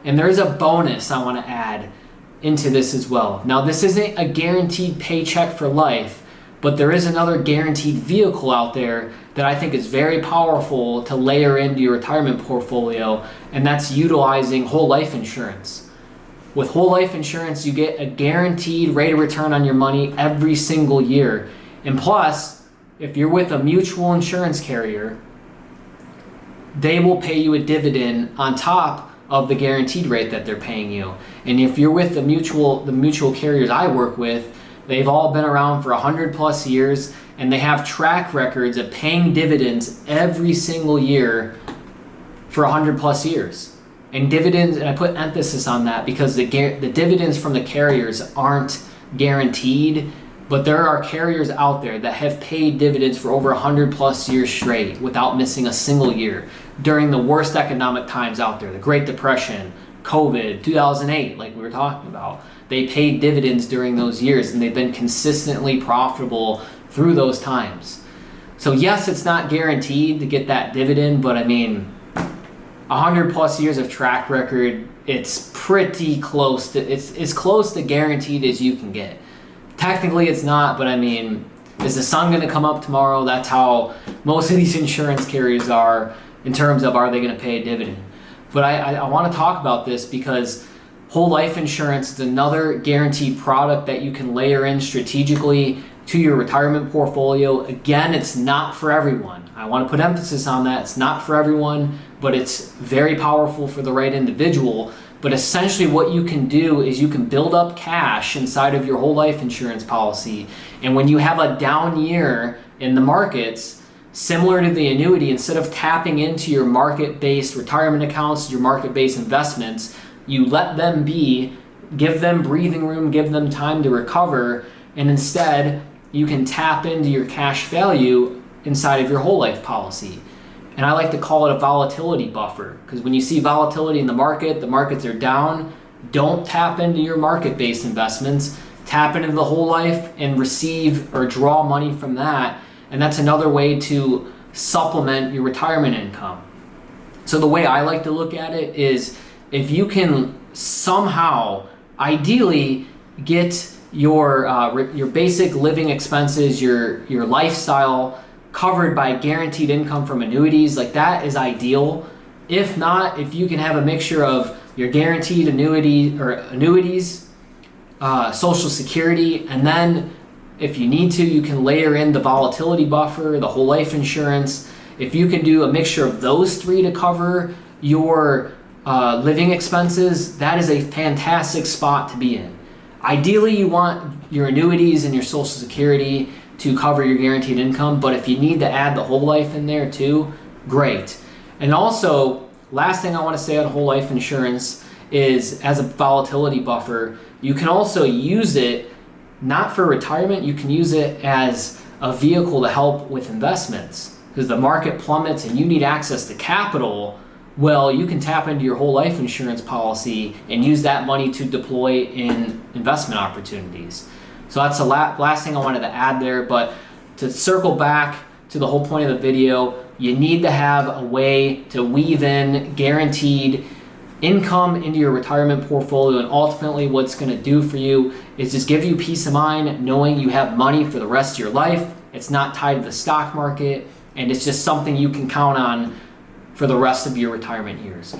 And there's a bonus I want to add into this as well. Now, this isn't a guaranteed paycheck for life, but there is another guaranteed vehicle out there that I think is very powerful to layer into your retirement portfolio, and that's utilizing whole life insurance. With whole life insurance, you get a guaranteed rate of return on your money every single year. And plus, if you're with a mutual insurance carrier, they will pay you a dividend on top of the guaranteed rate that they're paying you. And if you're with the mutual carriers I work with, they've all been around for 100 plus years, and they have track records of paying dividends every single year for 100 plus years. And dividends, and I put emphasis on that because the dividends from the carriers aren't guaranteed, but there are carriers out there that have paid dividends for over 100 plus years straight without missing a single year during the worst economic times out there, the Great Depression, COVID, 2008, like we were talking about. They paid dividends during those years, and they've been consistently profitable through those times. So yes, it's not guaranteed to get that dividend, but I mean, 100 plus years of track record, it's pretty close to, it's close to guaranteed as you can get. Technically it's not, but I mean, is the sun going to come up tomorrow? That's how most of these insurance carriers are in terms of, are they going to pay a dividend? But I want to talk about this because whole life insurance is another guaranteed product that you can layer in strategically to your retirement portfolio. Again, it's not for everyone. I want to put emphasis on that. It's not for everyone, but it's very powerful for the right individual. But essentially what you can do is you can build up cash inside of your whole life insurance policy. And when you have a down year in the markets, similar to the annuity, instead of tapping into your market-based retirement accounts, your market-based investments, you let them be, give them breathing room, give them time to recover, and instead you can tap into your cash value inside of your whole life policy. And I like to call it a volatility buffer, because when you see volatility in the markets are down, don't tap into your market-based investments, tap into the whole life and receive or draw money from that. And that's another way to supplement your retirement income. So the way I like to look at it is, if you can somehow, ideally, get your basic living expenses, your lifestyle covered by guaranteed income from annuities, like that is ideal. If not, if you can have a mixture of your guaranteed annuities, Social Security, and then if you need to, you can layer in the volatility buffer, the whole life insurance. If you can do a mixture of those three to cover your living expenses, that is a fantastic spot to be in. Ideally, you want your annuities and your Social Security to cover your guaranteed income, but if you need to add the whole life in there too, great. And also, last thing I want to say on whole life insurance is, as a volatility buffer, you can also use it not for retirement, you can use it as a vehicle to help with investments. Because the market plummets and you need access to capital, well, you can tap into your whole life insurance policy and use that money to deploy in investment opportunities. So that's the last thing I wanted to add there. But to circle back to the whole point of the video, you need to have a way to weave in guaranteed income into your retirement portfolio. And ultimately what's going to do for you is just give you peace of mind knowing you have money for the rest of your life. It's not tied to the stock market, and it's just something you can count on for the rest of your retirement years.